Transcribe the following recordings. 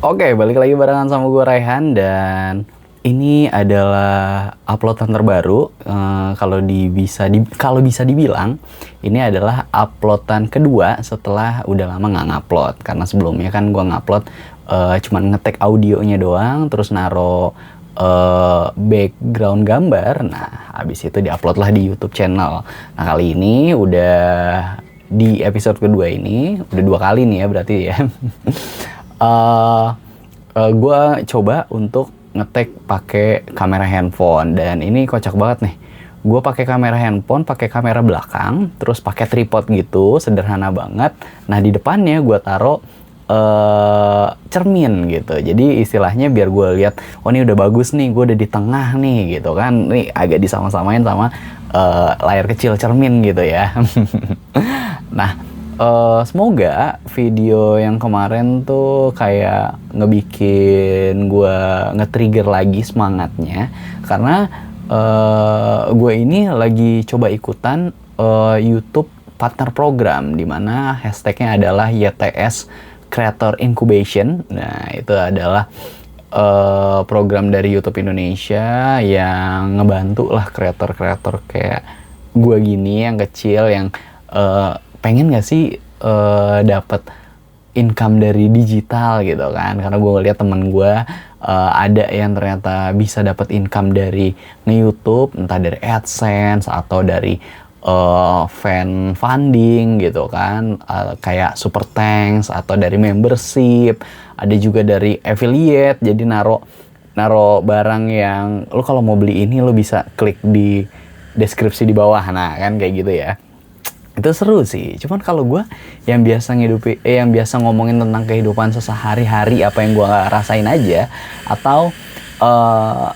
Oke, balik lagi barengan sama gue Raihan dan ini adalah uploadan terbaru. Kalau bisa dibilang ini adalah uploadan kedua setelah udah lama nggak ngupload. Karena sebelumnya kan gue ngupload cuman ngetek audionya doang, terus naro background gambar. Nah, habis itu diupload lah di YouTube channel. Nah, kali ini udah di episode kedua ini, udah 2 kali nih ya berarti ya. Gue coba untuk ngetek pakai kamera handphone dan ini kocak banget nih. Gue pakai kamera handphone, pakai kamera belakang, terus pakai tripod gitu, sederhana banget. Nah, di depannya gue taruh cermin gitu. Jadi istilahnya biar gue lihat, oh ini udah bagus nih, gue udah di tengah nih gitu kan. Nih agak disama-samain sama layar kecil cermin gitu ya. Nah, semoga video yang kemarin tuh kayak ngebikin gue nge-trigger lagi semangatnya. Karena gue ini lagi coba ikutan YouTube Partner Program, dimana hashtagnya adalah YTS Creator Incubation. Nah, itu adalah program dari YouTube Indonesia yang ngebantu lah kreator-kreator kayak gue gini yang kecil yang pengen gak sih dapat income dari digital gitu kan. Karena gue ngeliat temen gue ada yang ternyata bisa dapat income dari nge-YouTube, entah dari AdSense atau dari fan funding gitu kan, kayak super thanks atau dari membership, ada juga dari affiliate. Jadi naro barang yang lo kalau mau beli ini lo bisa klik di deskripsi di bawah. Nah kan kayak gitu ya, itu seru sih. Cuman kalau gue yang biasa yang biasa ngomongin tentang kehidupan sehari-hari, apa yang gue rasain aja, atau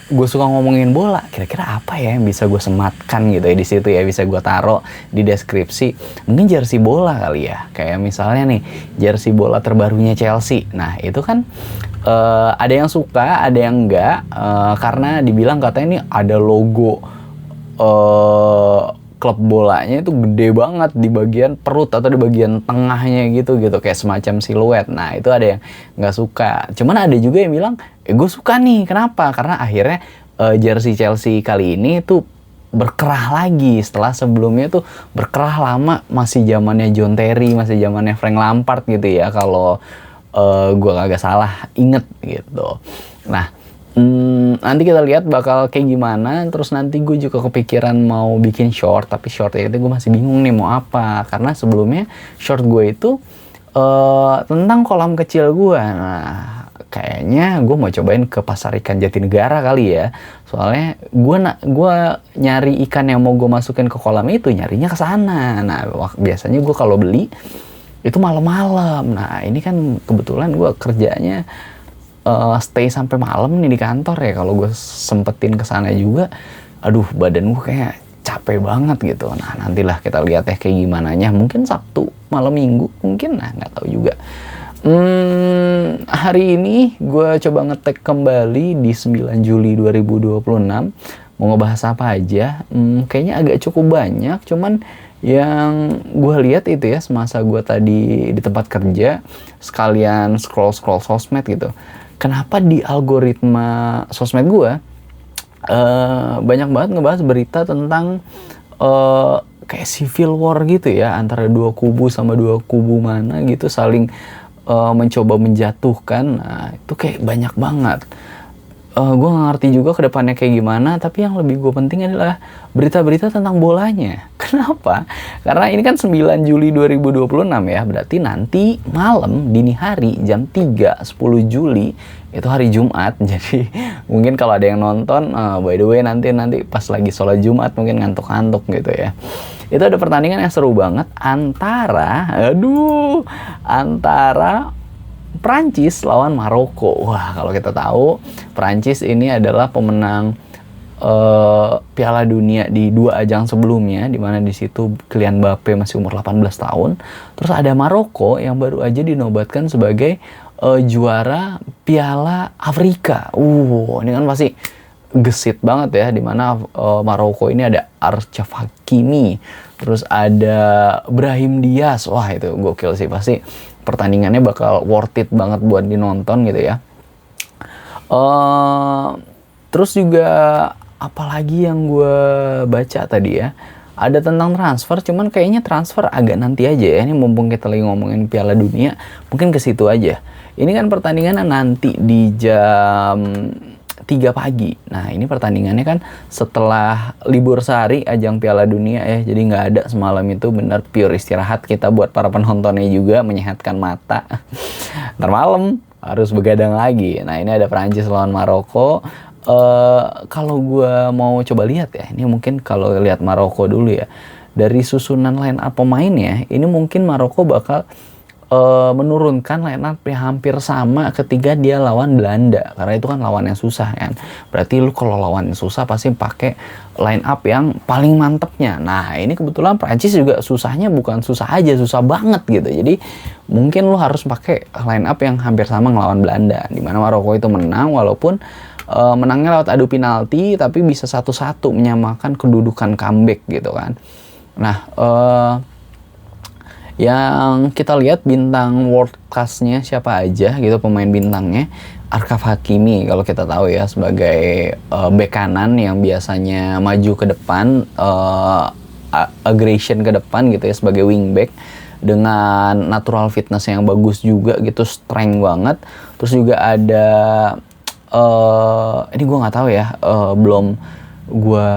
gue suka ngomongin bola, kira-kira apa ya yang bisa gue sematkan gitu ya di situ ya, bisa gue taruh di deskripsi. Mungkin jersey bola kali ya, kayak misalnya nih jersey bola terbarunya Chelsea. Nah itu kan ada yang suka, ada yang enggak, karena dibilang katanya ini ada logo klub bolanya itu gede banget di bagian perut atau di bagian tengahnya gitu kayak semacam siluet. Nah itu ada yang nggak suka. Cuman ada juga yang bilang, gue suka nih. Kenapa? Karena akhirnya jersey Chelsea kali ini tuh berkerah lagi setelah sebelumnya tuh berkerah lama, masih zamannya John Terry, masih zamannya Frank Lampard gitu ya, kalau gue kagak salah inget gitu. Nah, nanti kita lihat bakal kayak gimana. Terus nanti gue juga kepikiran mau bikin short, tapi short itu gue masih bingung nih mau apa, karena sebelumnya short gue itu tentang kolam kecil gue. Nah kayaknya gue mau cobain ke pasar ikan Jatinegara kali ya, soalnya gue nyari ikan yang mau gue masukin ke kolam itu nyarinya ke sana. Nah biasanya gue kalau beli itu malam-malam. Nah ini kan kebetulan gue kerjanya stay sampai malam nih di kantor ya. Kalau gue sempetin kesana juga, aduh badan gue kayak capek banget gitu. Nah nantilah kita lihat ya kayak gimana nya. Mungkin Sabtu malam Minggu mungkin, nah nggak tahu juga. Hari ini gue coba ngetek kembali di 9 Juli 2026. Mau ngebahas apa aja? Kayaknya agak cukup banyak. Cuman yang gue lihat itu ya, semasa gue tadi di tempat kerja sekalian scroll sosmed gitu, kenapa di algoritma sosmed gue banyak banget ngebahas berita tentang kayak civil war gitu ya, antara dua kubu sama dua kubu mana gitu saling mencoba menjatuhkan. Nah itu kayak banyak banget. Gue gak ngerti juga ke depannya kayak gimana, tapi yang lebih gue penting adalah berita-berita tentang bolanya. Kenapa? Karena ini kan 9 Juli 2026 ya, berarti nanti malam dini hari jam 3, 10 Juli itu hari Jumat. Jadi mungkin kalau ada yang nonton, by the way nanti pas lagi sholat Jumat mungkin ngantuk-ngantuk gitu ya. Itu ada pertandingan yang seru banget antara Prancis lawan Maroko. Wah, kalau kita tahu Prancis ini adalah pemenang Piala Dunia di 2 ajang sebelumnya, di mana di situ Kylian Mbappe masih umur 18 tahun. Terus ada Maroko yang baru aja dinobatkan sebagai juara Piala Afrika. Ini kan pasti gesit banget ya, di mana Maroko ini ada Achraf Hakimi, terus ada Brahim Diaz. Wah, itu gokil sih, pasti pertandingannya bakal worth it banget buat dinonton gitu ya. Terus juga apalagi yang gue baca tadi ya, ada tentang transfer, cuman kayaknya transfer agak nanti aja ya. Ini mumpung kita lagi ngomongin Piala Dunia, mungkin ke situ aja. Ini kan pertandingannya nanti di jam 3 pagi. Nah, ini pertandingannya kan setelah libur sehari ajang Piala Dunia ya. Jadi nggak ada semalam itu, bener pure istirahat kita buat para penontonnya juga, menyehatkan mata. Ntar malam harus begadang lagi. Nah, ini ada Prancis lawan Maroko. Kalau gue mau coba lihat ya, ini mungkin kalau lihat Maroko dulu ya. Dari susunan line up pemainnya, ini mungkin Maroko bakal menurunkan line up yang hampir sama ketika dia lawan Belanda, karena itu kan lawan yang susah kan. Berarti lu kalau lawan yang susah pasti pakai line up yang paling mantepnya. Nah, ini kebetulan Prancis juga susahnya bukan susah aja, susah banget gitu. Jadi mungkin lu harus pakai line up yang hampir sama ngelawan Belanda, dimana Maroko itu menang, walaupun menangnya lewat adu penalti, tapi bisa 1-1 menyamakan kedudukan comeback gitu kan. Nah, yang kita lihat bintang world class-nya siapa aja gitu, pemain bintangnya. Achraf Hakimi kalau kita tahu ya, sebagai bek kanan yang biasanya maju ke depan, aggression ke depan gitu ya, sebagai wingback dengan natural fitness yang bagus juga gitu, strength banget. Terus juga ada ini gue nggak tahu ya, belum gue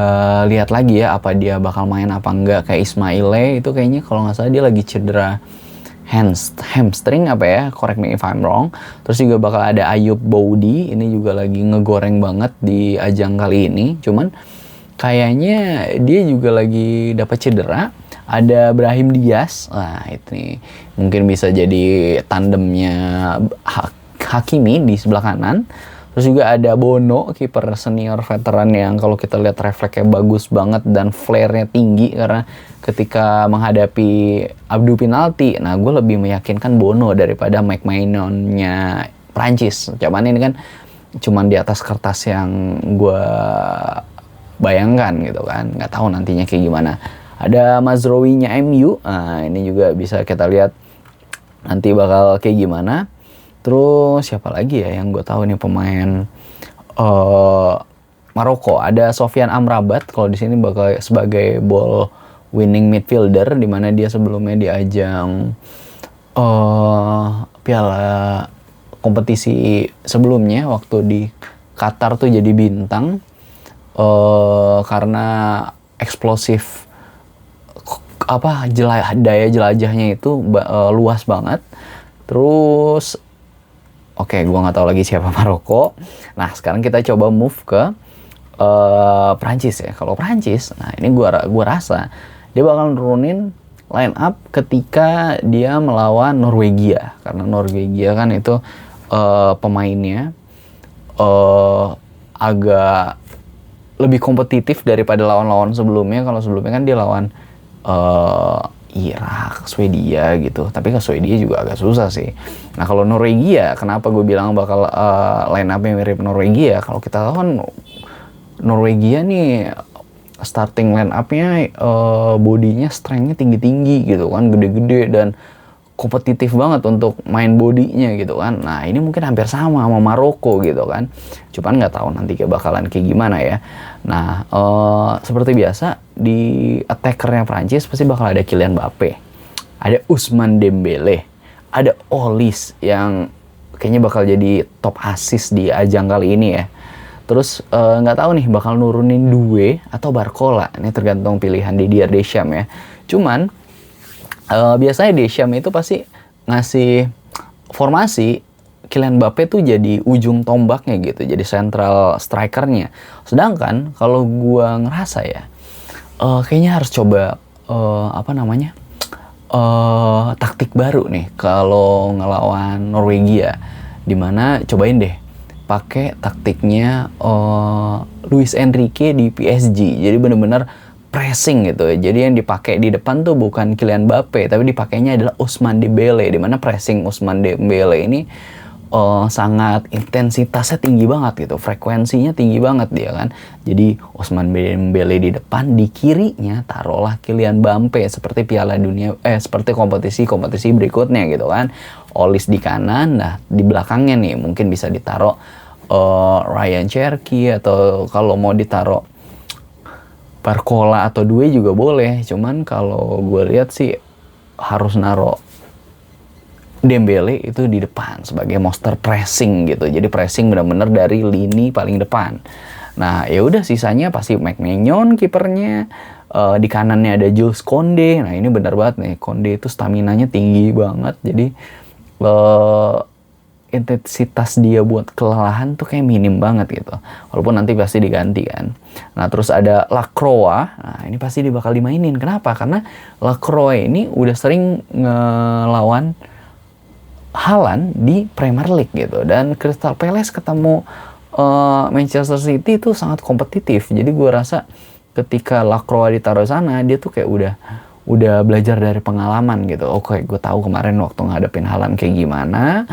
lihat lagi ya apa dia bakal main apa enggak. Kayak Ismaile itu kayaknya kalau nggak salah dia lagi cedera hamstring apa ya, correct me if I'm wrong. Terus juga bakal ada Ayub Boudi, ini juga lagi ngegoreng banget di ajang kali ini, cuman kayaknya dia juga lagi dapat cedera. Ada Brahim Diaz, nah itu nih mungkin bisa jadi tandemnya Hakimi di sebelah kanan. Terus juga ada Bono, kiper senior veteran yang kalau kita lihat refleksnya bagus banget dan flare-nya tinggi, karena ketika menghadapi adu penalti, nah gue lebih meyakinkan Bono daripada Mike Maignan-nya Prancis. Cuman ini kan cuman di atas kertas yang gue bayangkan gitu kan, nggak tahu nantinya kayak gimana. Ada Mazraoui-nya MU, nah ini juga bisa kita lihat nanti bakal kayak gimana. Terus siapa lagi ya yang gue tahu nih pemain Maroko? Ada Sofian Amrabat, kalau di sini bakal sebagai ball winning midfielder, di mana dia sebelumnya di ajang piala kompetisi sebelumnya waktu di Qatar tuh jadi bintang karena eksplosif daya jelajahnya itu luas banget. Terus oke, gue nggak tahu lagi siapa Maroko. Nah, sekarang kita coba move ke Prancis ya. Kalau Prancis, nah ini gue rasa dia bakal nurunin line up ketika dia melawan Norwegia, karena Norwegia kan itu pemainnya agak lebih kompetitif daripada lawan-lawan sebelumnya. Kalau sebelumnya kan dia lawan Irak, Swedia gitu. Tapi ke Swedia juga agak susah sih. Nah, kalau Norwegia, kenapa gue bilang bakal line up-nya mirip Norwegia? Kalau kita tahu kan Norwegia nih starting line up-nya bodinya strength-nya tinggi-tinggi gitu kan, gede-gede dan kompetitif banget untuk main bodinya gitu kan. Nah, ini mungkin hampir sama Maroko gitu kan. Cuman nggak tahu nanti bakalan kayak gimana ya. Nah, seperti biasa di attackernya Prancis pasti bakal ada Kylian Mbappe, ada Ousmane Dembele, ada Olise yang kayaknya bakal jadi top assist di ajang kali ini ya. Terus nggak tahu nih bakal nurunin Doué atau Barcola. Ini tergantung pilihan Didier Deschamps ya. Cuman biasanya Deschamps itu pasti ngasih formasi Kylian Mbappe tuh jadi ujung tombaknya gitu, jadi central strikernya. Sedangkan kalau gua ngerasa ya, kayaknya harus coba taktik baru nih kalau ngelawan Norwegia, dimana cobain deh pakai taktiknya Luis Enrique di PSG. Jadi bener-bener pressing gitu ya. Jadi yang dipakai di depan tuh bukan Kylian Mbappe, tapi dipakainya adalah Ousmane Dembele, di mana pressing Ousmane Dembele ini sangat intensitasnya tinggi banget gitu, frekuensinya tinggi banget dia kan. Jadi Ousmane Dembele di depan, di kirinya taruhlah Kylian Mbappe seperti Piala Dunia seperti kompetisi berikutnya gitu kan. Olise di kanan. Nah, di belakangnya nih mungkin bisa ditaruh Ryan Cherky, atau kalau mau ditaruh Barcola atau Doué juga boleh. Cuman kalau gue lihat sih harus naruh Dembele itu di depan sebagai monster pressing gitu. Jadi pressing benar-benar dari lini paling depan. Nah, ya udah sisanya pasti Maignan kipernya. Di kanannya ada Jules Koundé. Nah, ini benar banget nih. Koundé itu staminanya tinggi banget. Jadi intensitas dia buat kelelahan tuh kayak minim banget gitu. Walaupun nanti pasti diganti kan. Nah, terus ada Lacroix. Nah, ini pasti dia bakal dimainin. Kenapa? Karena Lacroix ini udah sering ngelawan Haaland di Premier League gitu. Dan Crystal Palace ketemu Manchester City itu sangat kompetitif. Jadi gue rasa ketika Lacroix ditaruh sana, dia tuh kayak udah belajar dari pengalaman gitu. Oke, gue tahu kemarin waktu ngadepin Haaland kayak gimana.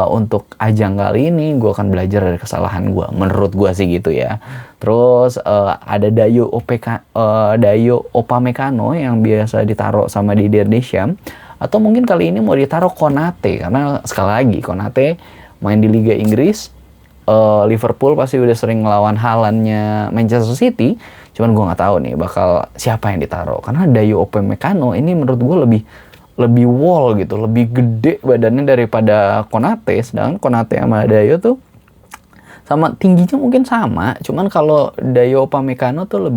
Untuk ajang kali ini gue akan belajar dari kesalahan gue. Menurut gue sih gitu ya. Terus ada Dayo Upamecano yang biasa ditaruh sama Didier Deschamps. Atau mungkin kali ini mau ditaruh Konate, karena sekali lagi Konate main di Liga Inggris. Liverpool pasti udah sering ngelawan Haaland-nya Manchester City. Cuman gue nggak tahu nih bakal siapa yang ditaruh. Karena Dayo Upamecano ini menurut gue lebih wall gitu, lebih gede badannya daripada Konate. Sedangkan Konate sama Dayo tuh sama tingginya mungkin sama. Cuman kalau Dayo Upamecano tuh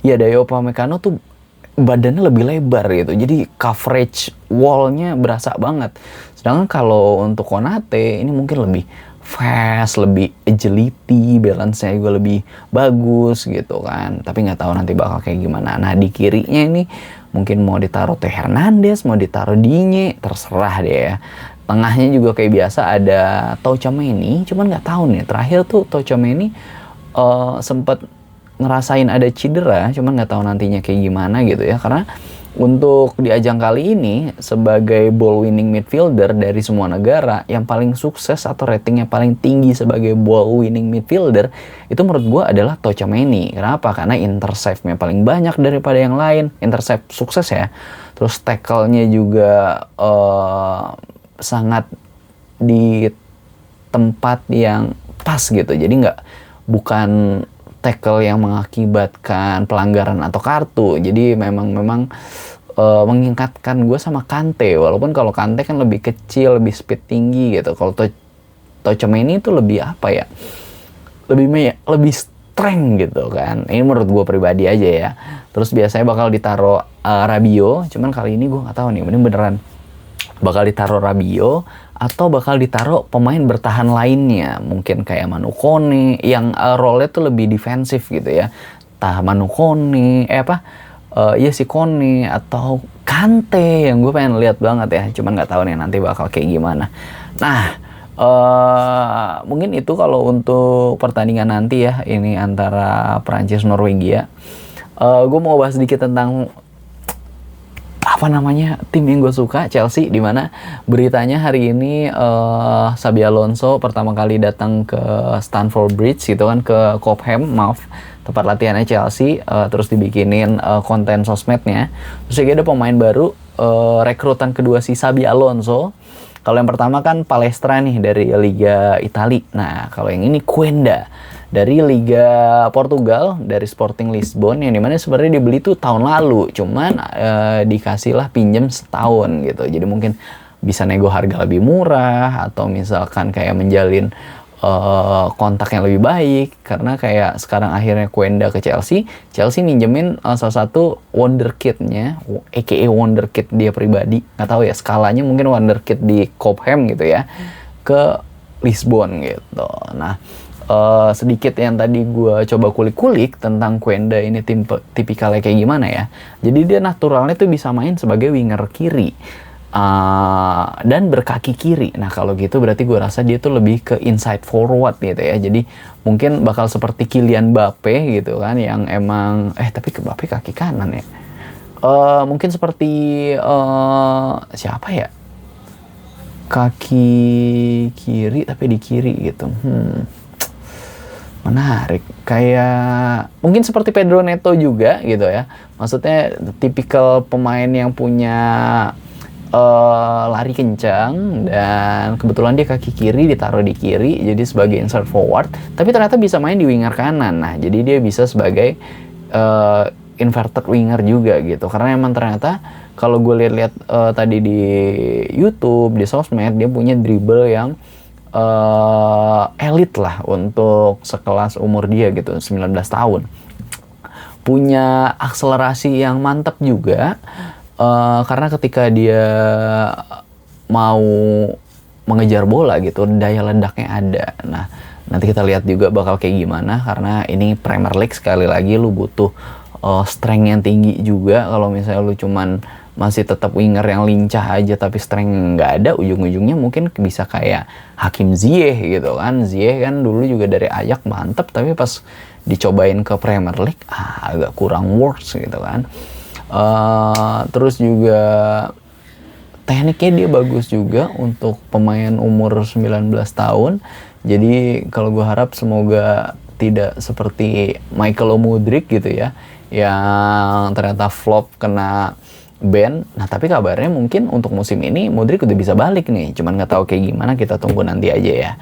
Dayo Upamecano tuh badannya lebih lebar gitu. Jadi coverage wall-nya berasa banget. Sedangkan kalau untuk Konate ini mungkin lebih fast, lebih agility, balance-nya juga lebih bagus gitu kan. Tapi nggak tahu nanti bakal kayak gimana. Nah, di kirinya ini mungkin mau ditaruh Theo Hernandez, mau ditaruh Digne, terserah deh ya. Tengahnya juga kayak biasa ada Tchouaméni, cuman nggak tahu nih. Terakhir tuh Tchouaméni sempat ngerasain ada cedera, cuman nggak tahu nantinya kayak gimana gitu ya. Karena untuk di ajang kali ini sebagai ball winning midfielder dari semua negara, yang paling sukses atau ratingnya paling tinggi sebagai ball winning midfielder itu menurut gue adalah Tchouaméni. Kenapa? Karena intercept-nya paling banyak daripada yang lain. Intercept sukses ya. Terus tackle-nya juga sangat di tempat yang pas gitu. Jadi bukan tackle yang mengakibatkan pelanggaran atau kartu. Jadi memang mengingatkan gue sama Kante. Walaupun kalau Kante kan lebih kecil, lebih speed tinggi gitu. Kalau Tchouaméni itu lebih apa ya? Lebih strength gitu kan. Ini menurut gue pribadi aja ya. Terus biasanya bakal ditaruh Rabiot. Cuman kali ini gue nggak tahu nih. Ini beneran bakal ditaruh Rabiot atau bakal ditaruh pemain bertahan lainnya, mungkin kayak Manu Kone yang role-nya tuh lebih defensif gitu ya. Manu Kone, si Kone atau Kante yang gue pengen lihat banget ya. Cuman nggak tahu nih nanti bakal kayak gimana. Nah, mungkin itu kalau untuk pertandingan nanti ya, ini antara Prancis Norwegia. Gue mau bahas sedikit tentang tim yang gue suka, Chelsea, di mana beritanya hari ini Xabi Alonso pertama kali datang ke Stamford Bridge gitu kan, ke Cobham, tempat latihannya Chelsea, terus dibikinin konten sosmednya. Terus ada pemain baru, rekrutan kedua si Xabi Alonso. Kalau yang pertama kan Palestra nih dari Liga Italia. Nah, kalau yang ini Quenda dari Liga Portugal, dari Sporting Lisbon, yang dimana sebenarnya dibeli tuh tahun lalu, cuman dikasihlah pinjam setahun gitu. Jadi mungkin bisa nego harga lebih murah, atau misalkan kayak menjalin kontak yang lebih baik. Karena kayak sekarang akhirnya Quenda ke Chelsea minjemin salah satu wonderkid-nya, aka wonderkid dia pribadi, nggak tahu ya skalanya, mungkin wonderkid di Cobham gitu ya, ke Lisbon gitu. Nah, sedikit yang tadi gue coba kulik-kulik tentang Quenda ini tipikalnya kayak gimana ya. Jadi dia naturalnya tuh bisa main sebagai winger kiri dan berkaki kiri. Nah, kalau gitu berarti gue rasa dia tuh lebih ke inside forward gitu ya. Jadi mungkin bakal seperti Kylian Mbappe gitu kan, yang emang tapi Mbappe kaki kanan ya. Mungkin seperti siapa ya, kaki kiri tapi di kiri gitu. Menarik, kayak mungkin seperti Pedro Neto juga gitu ya. Maksudnya tipikal pemain yang punya lari kencang, dan kebetulan dia kaki kiri ditaruh di kiri jadi sebagai insert forward, tapi ternyata bisa main di winger kanan. Nah, jadi dia bisa sebagai inverted winger juga gitu, karena emang ternyata kalau gue lihat tadi di YouTube, di sosmed, dia punya dribble yang elit lah untuk sekelas umur dia gitu, 19 tahun. Punya akselerasi yang mantap juga, karena ketika dia mau mengejar bola gitu, daya ledaknya ada. Nah, nanti kita lihat juga bakal kayak gimana, karena ini Premier League, sekali lagi lu butuh strength yang tinggi juga. Kalau misalnya lu cuman masih tetap winger yang lincah aja tapi strength nggak ada, ujung-ujungnya mungkin bisa kayak Hakim Ziyech gitu kan. Ziyech kan dulu juga dari Ajax mantep, tapi pas dicobain ke Premier League agak kurang works gitu kan. Terus juga tekniknya dia bagus juga untuk pemain umur 19 tahun. Jadi kalau gue harap semoga tidak seperti Michael Mudryk gitu ya, yang ternyata flop kena ban. Nah, tapi kabarnya mungkin untuk musim ini Mudryk udah bisa balik nih. Cuman nggak tahu kayak gimana, kita tunggu nanti aja ya.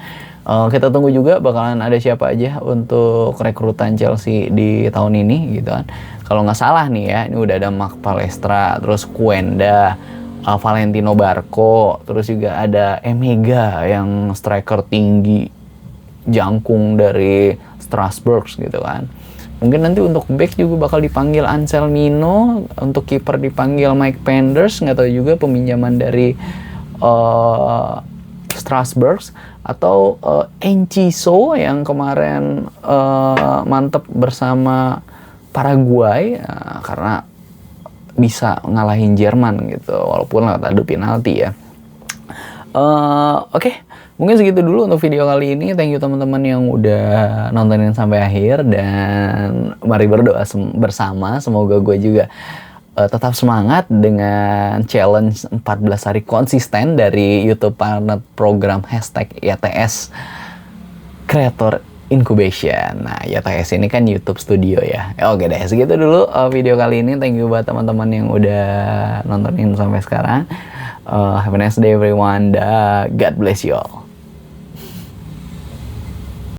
Kita tunggu juga bakalan ada siapa aja untuk rekrutan Chelsea di tahun ini gitu kan. Kalau nggak salah nih ya, ini udah ada Marc Palestra, terus Kuenda, Valentino Barco, terus juga ada Emega yang striker tinggi, jangkung dari Strasbourg gitu kan. Mungkin nanti untuk back juga bakal dipanggil Anselmino, untuk kiper dipanggil Mike Penders, nggak tahu juga peminjaman dari Strasbourg, atau Enciso yang kemarin mantep bersama Paraguay, karena bisa ngalahin Jerman gitu, walaupun lewat adu penalti ya. Oke. Mungkin segitu dulu untuk video kali ini. Thank you teman-teman yang udah nontonin sampai akhir, dan mari berdoa bersama. Semoga gue juga tetap semangat dengan challenge 14 hari konsisten dari YouTube Partner Program #YTS Creator Incubation. Nah, YTS ini kan YouTube Studio ya. Oke deh, segitu dulu video kali ini. Thank you buat teman-teman yang udah nontonin sampai sekarang. Have a nice day everyone. God bless you all.